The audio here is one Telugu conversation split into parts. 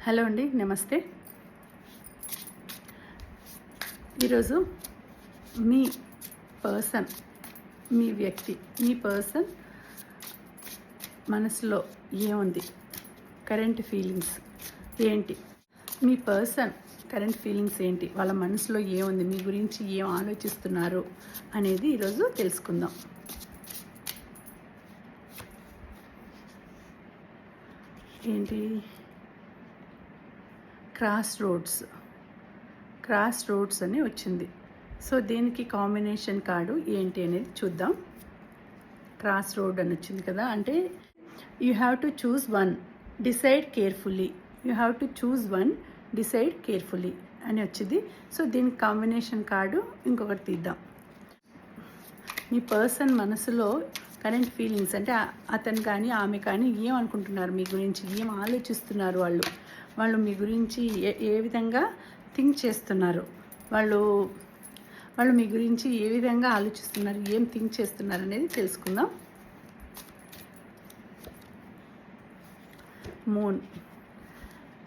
హలో అండి, నమస్తే. ఈరోజు మీ పర్సన్, మీ వ్యక్తి, మీ పర్సన్ మనసులో ఏముంది, కరెంట్ ఫీలింగ్స్ ఏంటి, మీ పర్సన్ కరెంట్ ఫీలింగ్స్ ఏంటి, వాళ్ళ మనసులో ఏముంది, మీ గురించి ఏం ఆలోచిస్తున్నారు అనేది ఈరోజు తెలుసుకుందాం. ఏంటి? క్రాస్ రోడ్స్ అని వచ్చింది. సో దీనికి కాంబినేషన్ కార్డు ఏంటి అనేది చూద్దాం. క్రాస్ రోడ్ అని వచ్చింది కదా, అంటే you have to choose one, decide carefully. You have to choose one, decide carefully అని వచ్చింది. సో దీనికి కాంబినేషన్ కార్డు ఇంకొకటి తీద్దాం. మీ పర్సన్ మనసులో కరెంట్ ఫీలింగ్స్ అంటే అతను కానీ ఆమె కానీ ఏమనుకుంటున్నారు, మీ గురించి ఏం ఆలోచిస్తున్నారు, వాళ్ళు మీ గురించి ఏ విధంగా థింక్ చేస్తున్నారు, వాళ్ళు మీ గురించి ఏ విధంగా ఆలోచిస్తున్నారు, ఏం థింక్ చేస్తున్నారు అనేది తెలుసుకుందాం. మూన్.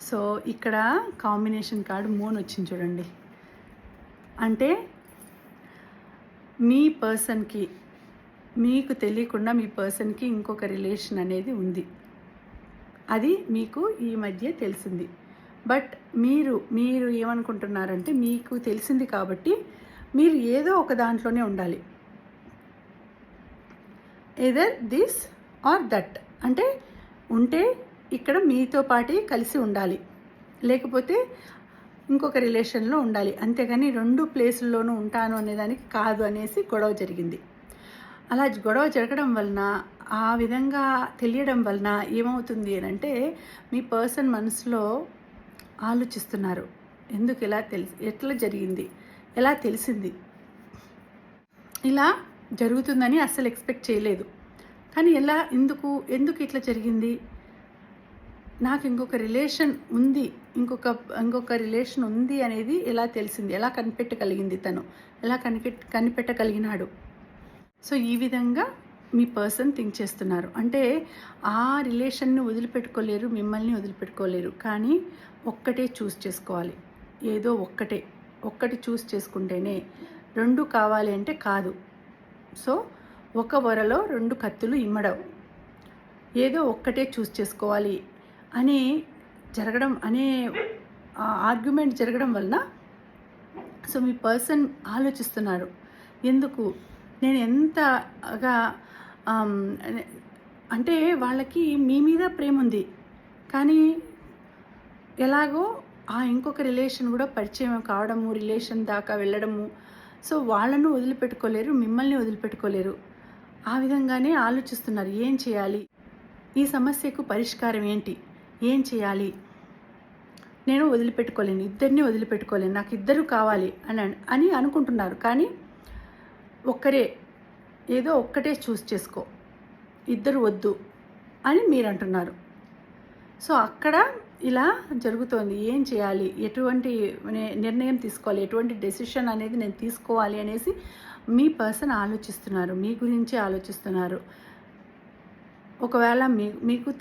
సో ఇక్కడ కాంబినేషన్ కార్డు మూన్ వచ్చింది చూడండి. అంటే మీ పర్సన్కి, మీకు తెలియకుండా మీ పర్సన్కి ఇంకొక రిలేషన్ అనేది ఉంది. అది మీకు ఈ మధ్య తెలిసింది. బట్ మీరు ఏమనుకుంటున్నారంటే, మీకు తెలిసింది కాబట్టి మీరు ఏదో ఒక దాంట్లోనే ఉండాలి. Either this or that. అంటే ఉంటే ఇక్కడ మీతో పాటు కలిసి ఉండాలి, లేకపోతే ఇంకొక రిలేషన్లో ఉండాలి. అంతేగాని రెండు ప్లేసుల్లోనూ ఉంటాను అనేదానికి కాదు అనేసి గొడవ జరిగింది. అలా గొడవ జరగడం వలన, ఆ విధంగా తెలియడం వలన ఏమవుతుంది అని అంటే, మీ పర్సన్ మనసులో ఆలోచిస్తున్నారు, ఎందుకు ఇలా ఎట్లా జరిగింది, ఎలా తెలిసింది, ఇలా జరుగుతుందని అస్సలు ఎక్స్పెక్ట్ చేయలేదు, కానీ ఎందుకు ఇట్లా జరిగింది, నాకు ఇంకొక రిలేషన్ ఉంది, ఇంకొక రిలేషన్ ఉంది అనేది ఎలా తెలిసింది, ఎలా కనిపెట్టగలిగింది, తను ఎలా కనిపెట్టగలిగినాడు. సో ఈ విధంగా మీ పర్సన్ థింక్ చేస్తున్నారు. అంటే ఆ రిలేషన్ని వదిలిపెట్టుకోలేరు, మిమ్మల్ని వదిలిపెట్టుకోలేరు, కానీ ఒక్కటే చూస్ చేసుకోవాలి. ఏదో ఒక్కటి చూస్ చేసుకుంటేనే, రెండు కావాలి అంటే కాదు. సో ఒక వరలో రెండు కత్తులు ఇమ్మడవు. ఏదో ఒక్కటే చూస్ చేసుకోవాలి అని అనే ఆర్గ్యుమెంట్ జరగడం వలన, సో మీ పర్సన్ ఆలోచిస్తున్నారు, ఎందుకు నేను ఎంతగా అంటే వాళ్ళకి మీ మీద ప్రేమ ఉంది, కానీ ఎలాగో ఆ ఇంకొక రిలేషన్ కూడా పరిచయం కావడము, రిలేషన్ దాకా వెళ్ళడము, సో వాళ్ళను వదిలిపెట్టుకోలేరు, మిమ్మల్ని వదిలిపెట్టుకోలేరు. ఆ విధంగానే ఆలోచిస్తున్నారు, ఏం చేయాలి, ఈ సమస్యకు పరిష్కారం ఏంటి, ఏం చేయాలి, నేను వదిలిపెట్టుకోలేను, ఇద్దరిని వదిలిపెట్టుకోలేను, నాకు ఇద్దరు కావాలి అని అనుకుంటున్నారు. కానీ ఏదో ఒక్కటే చూస్ చేసుకో, ఇద్దరు వద్దు అని మీరు అంటున్నారు. సో అక్కడ ఇలా జరుగుతోంది. ఏం చేయాలి, ఎటువంటి నిర్ణయం తీసుకోవాలి, ఎటువంటి డెసిషన్ అనేది నేను తీసుకోవాలి అనేసి మీ పర్సన్ ఆలోచిస్తున్నారు, మీ గురించి ఆలోచిస్తున్నారు. ఒకవేళ మీకు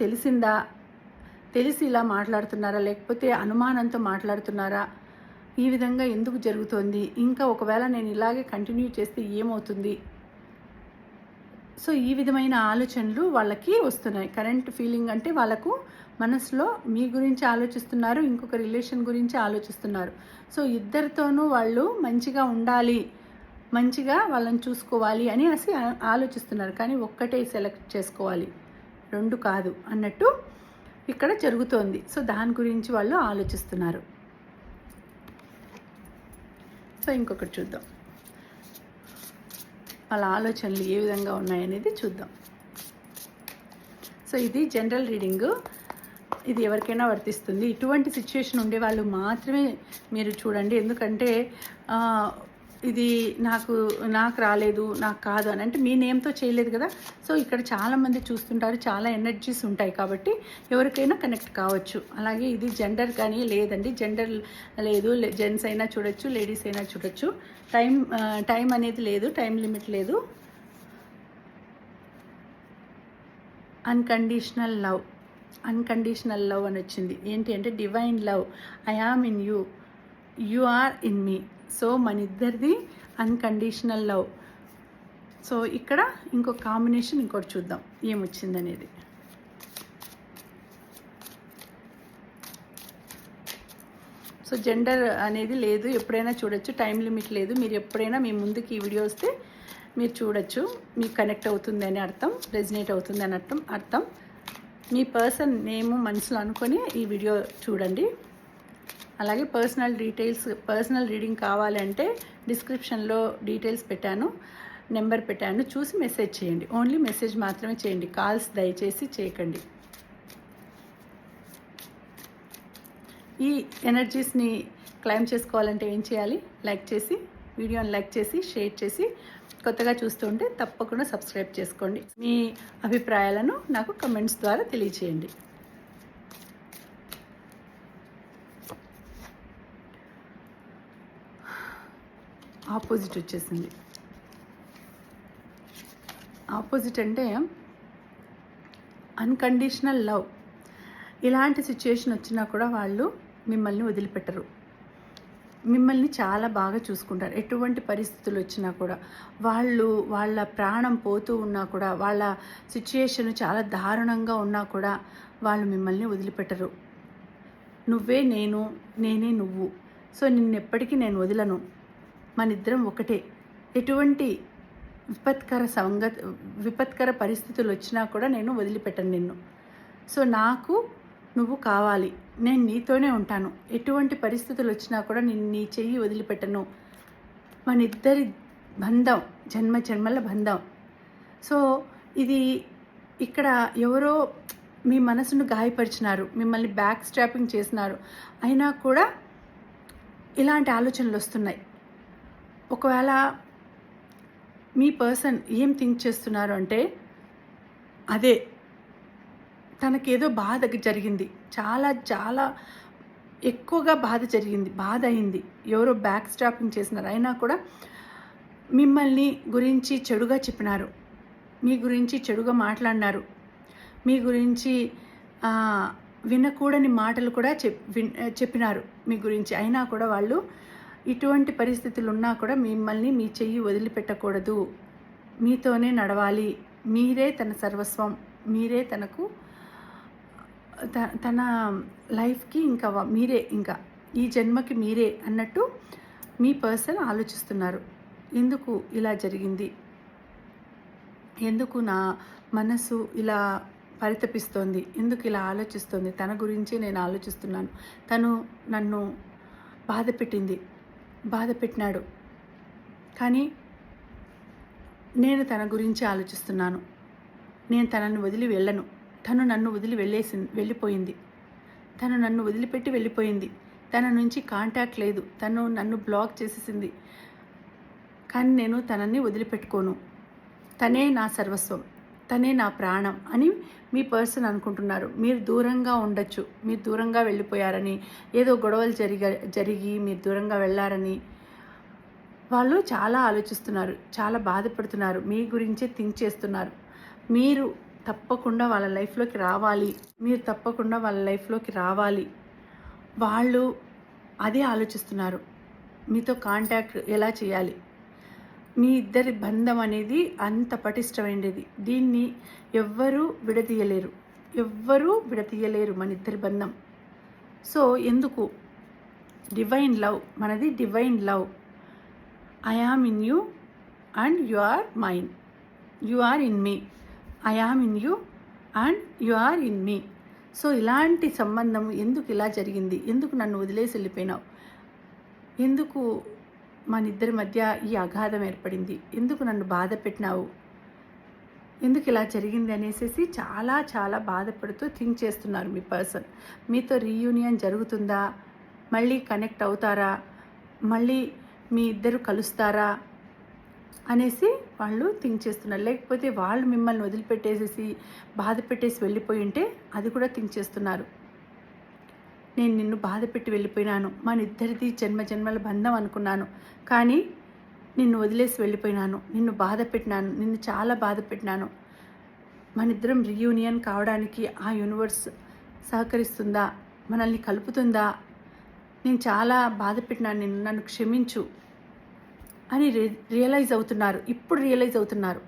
తెలిసి ఇలా మాట్లాడుతున్నారా, లేకపోతే అనుమానంతో మాట్లాడుతున్నారా, ఈ విధంగా ఎందుకు జరుగుతోంది, ఇంకా ఒకవేళ నేను ఇలాగే కంటిన్యూ చేస్తే ఏమవుతుంది. సో ఈ విధమైన ఆలోచనలు వాళ్ళకి వస్తున్నాయి. కరెంట్ ఫీలింగ్ అంటే వాళ్ళకు మనసులో మీ గురించి ఆలోచిస్తున్నారు, ఇంకొక రిలేషన్ గురించి ఆలోచిస్తున్నారు. సో ఇద్దరితోనూ వాళ్ళు మంచిగా ఉండాలి, మంచిగా వాళ్ళని చూసుకోవాలి అని ఆలోచిస్తున్నారు. కానీ ఒక్కటే సెలెక్ట్ చేసుకోవాలి, రెండు కాదు అన్నట్టు ఇక్కడ జరుగుతోంది. సో దాని గురించి వాళ్ళు ఆలోచిస్తున్నారు. సో ఇంకొకటి చూద్దాం, వాళ్ళ ఆలోచనలు ఏ విధంగా ఉన్నాయనేది చూద్దాం. సో ఇది జనరల్ రీడింగు, ఇది ఎవరికైనా వర్తిస్తుంది. ఇటువంటి సిచ్యువేషన్ ఉండే వాళ్ళు మాత్రమే మీరు చూడండి. ఎందుకంటే ఇది నాకు రాలేదు, నాకు కాదు అని అంటే మీ నేమ్తో చేయలేదు కదా. సో ఇక్కడ చాలామంది చూస్తుంటారు, చాలా ఎనర్జీస్ ఉంటాయి, కాబట్టి ఎవరికైనా కనెక్ట్ కావచ్చు. అలాగే ఇది జెండర్ కానీ లేదండి, జెండర్ లేదు, జెంట్స్ అయినా చూడొచ్చు, లేడీస్ అయినా చూడొచ్చు. టైం అనేది లేదు, టైం లిమిట్ లేదు. Unconditional love. అన్కండిషనల్ లవ్ అని వచ్చింది. ఏంటి అంటే divine love. I am in you, you are in me. So మన ఇద్దరిది అన్కండిషనల్ లవ్. సో ఇక్కడ ఇంకొక కాంబినేషన్ ఇంకోటి చూద్దాం ఏమొచ్చిందనేది. సో జెండర్ అనేది లేదు, ఎప్పుడైనా చూడొచ్చు, టైం లిమిట్ లేదు. మీరు ఎప్పుడైనా మీ ముందుకి ఈ వీడియో వస్తే మీరు చూడొచ్చు. మీకు కనెక్ట్ అవుతుంది అని అర్థం, రెజినేట్ అవుతుంది అని అర్థం. మీ పర్సన్ నేమ్ మనసులో అనుకొని ఈ వీడియో చూడండి. అలాగే పర్సనల్ రీడింగ్ కావాలంటే డిస్క్రిప్షన్లో డీటెయిల్స్ పెట్టాను, నెంబర్ పెట్టాను, చూసి మెసేజ్ చేయండి. ఓన్లీ మెసేజ్ మాత్రమే చేయండి, కాల్స్ దయచేసి చేయకండి. ఈ ఎనర్జీస్ని క్లైమ్ చేసుకోవాలంటే ఏం చేయాలి? లైక్ చేసి, వీడియోని లైక్ చేసి, షేర్ చేసి, కొత్తగా చూస్తుంటే తప్పకుండా సబ్స్క్రైబ్ చేసుకోండి. మీ అభిప్రాయాలను నాకు కమెంట్స్ ద్వారా తెలియచేయండి. ఆపోజిట్ వచ్చేసింది. ఆపోజిట్ అంటే అన్కండిషనల్ లవ్. ఇలాంటి సిచ్యుయేషన్ వచ్చినా కూడా వాళ్ళు మిమ్మల్ని వదిలిపెట్టరు, మిమ్మల్ని చాలా బాగా చూసుకుంటారు. ఎటువంటి పరిస్థితులు వచ్చినా కూడా వాళ్ళ ప్రాణం పోతూ ఉన్నా కూడా, వాళ్ళ సిచ్యుయేషన్ చాలా దారుణంగా ఉన్నా కూడా వాళ్ళు మిమ్మల్ని వదిలిపెట్టరు. నువ్వే నేను, నేనే నువ్వు. సో నిన్నెప్పటికీ నేను వదలను, మనిద్దరం ఒకటే. ఎటువంటి విపత్కర పరిస్థితులు వచ్చినా కూడా నేను వదిలిపెట్టను నిన్ను. సో నాకు నువ్వు కావాలి, నేను నీతోనే ఉంటాను. ఎటువంటి పరిస్థితులు వచ్చినా కూడా నేను నీ చెయ్యి వదిలిపెట్టను. మన ఇద్దరి బంధం జన్మల బంధం. సో ఇది ఇక్కడ ఎవరో మీ మనసును గాయపరిచినారు, మిమ్మల్ని బ్యాక్ స్ట్రాపింగ్ చేసినారు, అయినా కూడా ఇలాంటి ఆలోచనలు వస్తున్నాయి. ఒకవేళ మీ పర్సన్ ఏం థింక్ చేస్తున్నారు అంటే, అదే తనకేదో బాధ జరిగింది, చాలా చాలా ఎక్కువగా బాధ అయింది. ఎవరో బ్యాక్ స్టాపింగ్ చేసినారు, అయినా కూడా మిమ్మల్ని గురించి చెడుగా చెప్పినారు, మీ గురించి చెడుగా మాట్లాడినారు, మీ గురించి వినకూడని మాటలు కూడా చెప్పినారు మీ గురించి. అయినా కూడా వాళ్ళు ఇటువంటి పరిస్థితులు ఉన్నా కూడా మిమ్మల్ని మీ చెయ్యి వదిలిపెట్టకూడదు, మీతోనే నడవాలి, మీరే తన సర్వస్వం, మీరే తన లైఫ్కి ఇంకా మీరే, ఇంకా ఈ జన్మకి మీరే అన్నట్టు మీ పర్సన్ ఆలోచిస్తున్నారు. ఎందుకు ఇలా జరిగింది, ఎందుకు నా మనసు ఇలా పరితపిస్తోంది, ఎందుకు ఇలా ఆలోచిస్తోంది, తన గురించి నేను ఆలోచిస్తున్నాను, తను నన్ను బాధ పెట్టినాడు, కానీ నేను తన గురించి ఆలోచిస్తున్నాను. నేను తనను వదిలి వెళ్ళను, తను నన్ను వదిలి వెళ్ళిపోయింది, తను నన్ను వదిలిపెట్టి వెళ్ళిపోయింది, తన నుంచి కాంటాక్ట్ లేదు, తను నన్ను బ్లాక్ చేసేసింది, కానీ నేను తనని వదిలిపెట్టుకోను, తనే నా సర్వస్వం, తనే నా ప్రాణం అని మీ పర్సన్ అనుకుంటున్నారు. మీరు దూరంగా ఉండొచ్చు, మీరు దూరంగా వెళ్ళిపోయారని, ఏదో గొడవలు జరిగి మీరు దూరంగా వెళ్ళారని వాళ్ళు చాలా ఆలోచిస్తున్నారు, చాలా బాధపడుతున్నారు, మీ గురించే థింక్ చేస్తున్నారు. మీరు తప్పకుండా వాళ్ళ లైఫ్లోకి రావాలి, వాళ్ళు అదే ఆలోచిస్తున్నారు. మీతో కాంటాక్ట్ ఎలా చేయాలి, మీ ఇద్దరి బంధం అనేది అంత పటిష్టమైనది, దీన్ని ఎవ్వరూ విడదీయలేరు మన ఇద్దరి బంధం. సో ఎందుకు డివైన్ లవ్, మనది divine love. I am in you and you are mine, you are in me, I am in you and you are in me. So ఇలాంటి సంబంధం ఎందుకు ఇలా జరిగింది, ఎందుకు నన్ను వదిలేసి వెళ్ళిపోయినావు, ఎందుకు మన ఇద్దరి మధ్య ఈ అగాధం ఏర్పడింది, ఎందుకు నన్ను బాధ పెట్టినావు, ఎందుకు ఇలా జరిగింది అనేసి చాలా చాలా బాధపడుతూ థింక్ చేస్తున్నారు మీ పర్సన్. మీతో రీయూనియన్ జరుగుతుందా, మళ్ళీ కనెక్ట్ అవుతారా, మళ్ళీ మీ ఇద్దరు కలుస్తారా అనేసి వాళ్ళు థింక్ చేస్తున్నారు. లేకపోతే వాళ్ళు మిమ్మల్ని వదిలిపెట్టేసేసి బాధ పెట్టేసి వెళ్ళిపోయి ఉంటే అది కూడా థింక్ చేస్తున్నారు. నేను నిన్ను బాధ పెట్టి వెళ్ళిపోయినాను, మన ఇద్దరిది జన్మల బంధం అనుకున్నాను, కానీ నిన్ను వదిలేసి వెళ్ళిపోయినాను, నిన్ను బాధ పెట్టినాను, నిన్ను చాలా బాధ పెట్టినాను. మన ఇద్దరం రీయూనియన్ కావడానికి ఆ యూనివర్స్ సహకరిస్తుందా, మనల్ని కలుపుతుందా, నేను చాలా బాధ పెట్టినాను, నిన్ను నన్ను క్షమించు అని రియలైజ్ అవుతున్నారు. ఇప్పుడు రియలైజ్ అవుతున్నారు.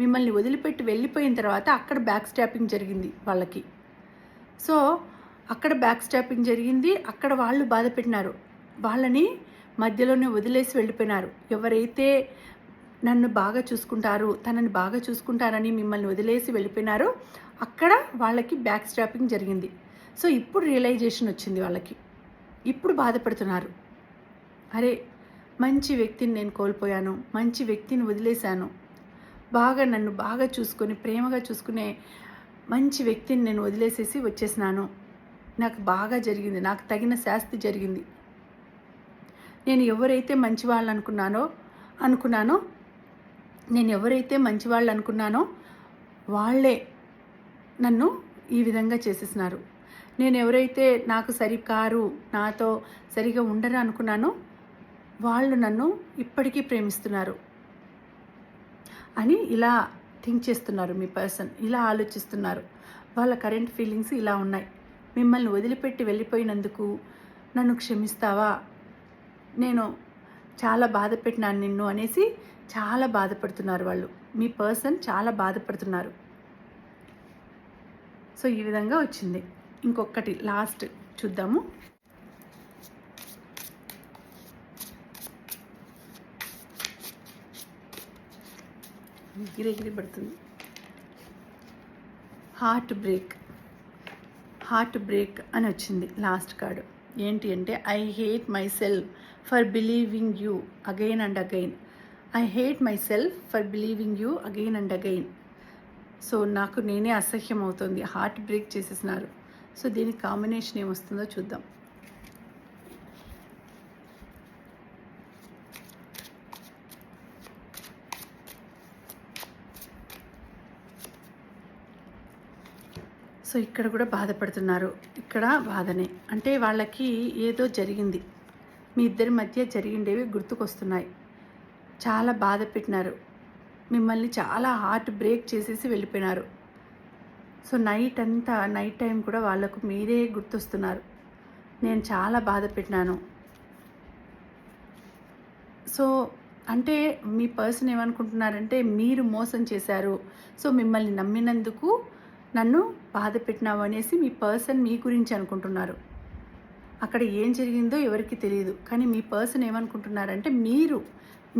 మిమ్మల్ని వదిలిపెట్టి వెళ్ళిపోయిన తర్వాత అక్కడ బ్యాక్ స్టాపింగ్ జరిగింది వాళ్ళకి. సో అక్కడ బ్యాక్ స్టాపింగ్ జరిగింది. అక్కడ వాళ్ళు బాధ పెట్టినారు. వాళ్ళని మధ్యలోనే వదిలేసి వెళ్ళిపోయినారు. ఎవరైతే నన్ను బాగా చూసుకుంటారు, తనని బాగా చూసుకుంటారని మిమ్మల్ని వదిలేసి వెళ్ళిపోయినారో అక్కడ వాళ్ళకి బ్యాక్ స్టాపింగ్ జరిగింది. సో ఇప్పుడు రియలైజేషన్ వచ్చింది వాళ్ళకి. ఇప్పుడు బాధపడుతున్నారు. అరే, మంచి వ్యక్తిని నేను కోల్పోయాను, మంచి వ్యక్తిని వదిలేశాను, నన్ను బాగా చూసుకొని ప్రేమగా చూసుకునే మంచి వ్యక్తిని నేను వదిలేసేసి వచ్చేసినాను. నాకు బాగా జరిగింది, నాకు తగిన శాస్తి జరిగింది. నేను ఎవరైతే మంచివాళ్ళు అనుకున్నానో వాళ్ళే నన్ను ఈ విధంగా చేసేసినారు. నేను ఎవరైతే నాకు సరికారు, నాతో సరిగా ఉండరు అనుకున్నానో వాళ్ళు నన్ను ఇప్పటికీ ప్రేమిస్తున్నారు అని ఇలా థింక్ చేస్తున్నారు. మీ పర్సన్ ఇలా ఆలోచిస్తున్నారు. వాళ్ళ కరెంట్ ఫీలింగ్స్ ఇలా ఉన్నాయి. మిమ్మల్ని వదిలిపెట్టి వెళ్ళిపోయినందుకు నన్ను క్షమిస్తావా, నేను చాలా బాధ పెట్టినాను నిన్ను అనేసి చాలా బాధపడుతున్నారు వాళ్ళు. మీ పర్సన్ చాలా బాధపడుతున్నారు. సో ఈ విధంగా వచ్చింది. ఇంకొకటి లాస్ట్ చూద్దాము. ఎగిరి పడుతుంది. హార్ట్ బ్రేక్ అని వచ్చింది లాస్ట్ కార్డు. ఏంటి అంటే, I hate myself for believing you again and again. I hate myself for believing you again and again. So నాకు నేనే అసహ్యం అవుతుంది. హార్ట్ బ్రేక్ చేసేసినారు. సో దీనికి కాంబినేషన్ ఏమొస్తుందో చూద్దాం. సో ఇక్కడ కూడా బాధపడుతున్నారు. ఇక్కడ బాధనే అంటే వాళ్ళకి ఏదో జరిగింది, మీ ఇద్దరి మధ్య జరిగిండేవి గుర్తుకొస్తున్నాయి. చాలా బాధ పెట్టినారు, మిమ్మల్ని చాలా హార్ట్ బ్రేక్ చేసేసి వెళ్ళిపోయినారు. సో నైట్ టైం కూడా వాళ్ళకు మీరే గుర్తొస్తున్నారు. నేను చాలా బాధ పెట్టినాను. సో అంటే మీ పర్సన్ ఏమనుకుంటున్నారంటే, మీరు మోసం చేశారు, సో మిమ్మల్ని నమ్మినందుకు నన్ను బాధ పెట్టినావు అనేసి మీ పర్సన్ మీ గురించి అనుకుంటున్నారు. అక్కడ ఏం జరిగిందో ఎవరికి తెలియదు. కానీ మీ పర్సన్ ఏమనుకుంటున్నారంటే,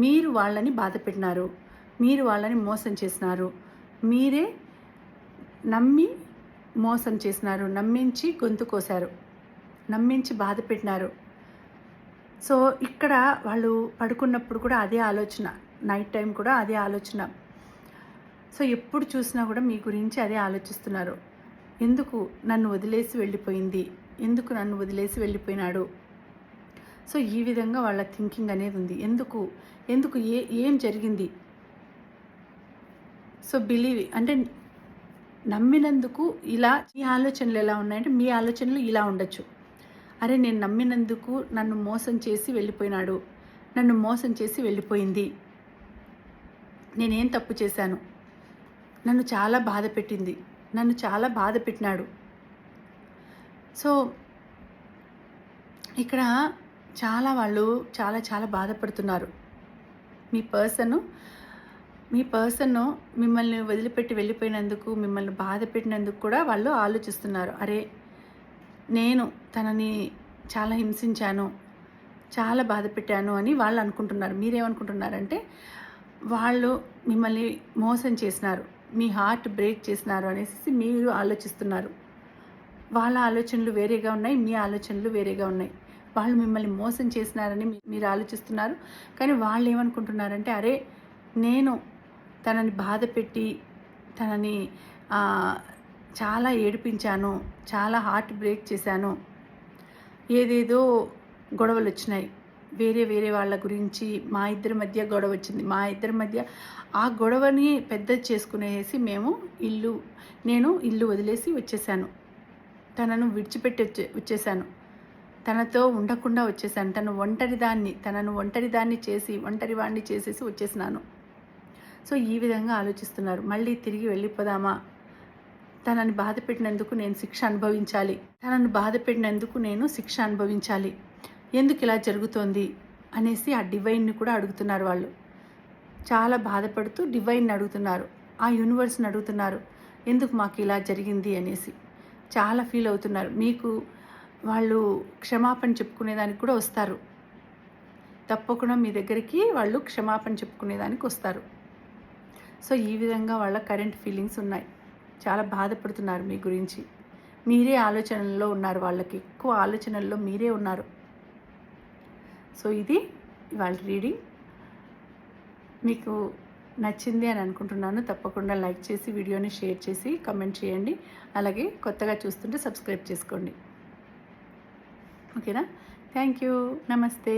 మీరు వాళ్ళని బాధ పెట్టినారు, మీరు వాళ్ళని మోసం చేసినారు, మీరే నమ్మి మోసం చేసినారు, నమ్మించి గొంతు కోసారు, నమ్మించి బాధ పెట్టినారు. సో ఇక్కడ వాళ్ళు పడుకున్నప్పుడు కూడా అదే ఆలోచన, నైట్ టైం కూడా అదే ఆలోచన. సో ఎప్పుడు చూసినా కూడా మీ గురించి అదే ఆలోచిస్తున్నారు. ఎందుకు నన్ను వదిలేసి వెళ్ళిపోయింది, ఎందుకు నన్ను వదిలేసి వెళ్ళిపోయినాడు. సో ఈ విధంగా వాళ్ళ థింకింగ్ అనేది ఉంది. ఎందుకు ఏం జరిగింది. సో బిలీవ్ అంటే నమ్మినందుకు ఇలా. ఈ ఆలోచనలు ఎలా ఉన్నాయంటే, మీ ఆలోచనలు ఇలా ఉండొచ్చు. అరే, నేను నమ్మినందుకు నన్ను మోసం చేసి వెళ్ళిపోయినాడు, నన్ను మోసం చేసి వెళ్ళిపోయింది, నేనేం తప్పు చేశాను, నన్ను చాలా బాధ పెట్టింది, నన్ను చాలా బాధ పెట్టినాడు. సో ఇక్కడ వాళ్ళు చాలా బాధపడుతున్నారు. మీ పర్సన్ మిమ్మల్ని వదిలిపెట్టి వెళ్ళిపోయినందుకు, మిమ్మల్ని బాధ పెట్టినందుకు కూడా వాళ్ళు ఆలోచిస్తున్నారు. అరే, నేను తనని చాలా హింసించాను, చాలా బాధ పెట్టాను అని వాళ్ళు అనుకుంటున్నారు. మీరేమనుకుంటున్నారంటే, వాళ్ళు మిమ్మల్ని మోసం చేసినారు, మీ హార్ట్ బ్రేక్ చేసినారు అనేసి మీరు ఆలోచిస్తున్నారు. వాళ్ళ ఆలోచనలు వేరేగా ఉన్నాయి, మీ ఆలోచనలు వేరేగా ఉన్నాయి. వాళ్ళు మిమ్మల్ని మోసం చేసినారని మీరు ఆలోచిస్తున్నారు. కానీ వాళ్ళు ఏమనుకుంటున్నారంటే, అరే, నేను తనని బాధ పెట్టి తనని చాలా ఏడిపించాను, చాలా హార్ట్ బ్రేక్ చేశాను, ఏదేదో గొడవలు వచ్చినాయి, వేరే వాళ్ళ గురించి మా ఇద్దరి మధ్య గొడవ వచ్చింది, మా ఇద్దరి మధ్య ఆ గొడవని పెద్దది చేసుకునేసి నేను ఇల్లు వదిలేసి వచ్చేసాను, తనను విడిచిపెట్టి వచ్చేసాను, తనతో ఉండకుండా వచ్చేసాను, తనను ఒంటరివాణ్ణి చేసేసి వచ్చేసినాను. సో ఈ విధంగా ఆలోచిస్తున్నారు. మళ్ళీ తిరిగి వెళ్ళిపోదామా, తనని బాధ పెట్టినందుకు నేను శిక్ష అనుభవించాలి, తనను బాధ పెట్టినందుకు నేను శిక్ష అనుభవించాలి, ఎందుకు ఇలా జరుగుతోంది అనేసి ఆ డివైన్ని కూడా అడుగుతున్నారు వాళ్ళు. చాలా బాధపడుతూ డివైన్ని అడుగుతున్నారు, ఆ యూనివర్స్ని అడుగుతున్నారు, ఎందుకు మాకు ఇలా జరిగింది అనేసి చాలా ఫీల్ అవుతున్నారు. మీకు వాళ్ళు క్షమాపణ చెప్పుకునేదానికి కూడా వస్తారు, తప్పకుండా మీ దగ్గరికి వాళ్ళు క్షమాపణ చెప్పుకునేదానికి వస్తారు. సో ఈ విధంగా వాళ్ళ కరెంట్ ఫీలింగ్స్ ఉన్నాయి. చాలా బాధపడుతున్నారు మీ గురించి. మీరే ఆలోచనల్లో ఉన్నారు, వాళ్ళకి ఎక్కువ ఆలోచనల్లో మీరే ఉన్నారు. సో ఇది ఇవాళ రీడింగ్. మీకు నచ్చింది అని అనుకుంటున్నాను. తప్పకుండా లైక్ చేసి వీడియోని షేర్ చేసి కమెంట్ చేయండి. అలాగే కొత్తగా చూస్తుంటే సబ్స్క్రైబ్ చేసుకోండి. ఓకేనా? Thank you. నమస్తే.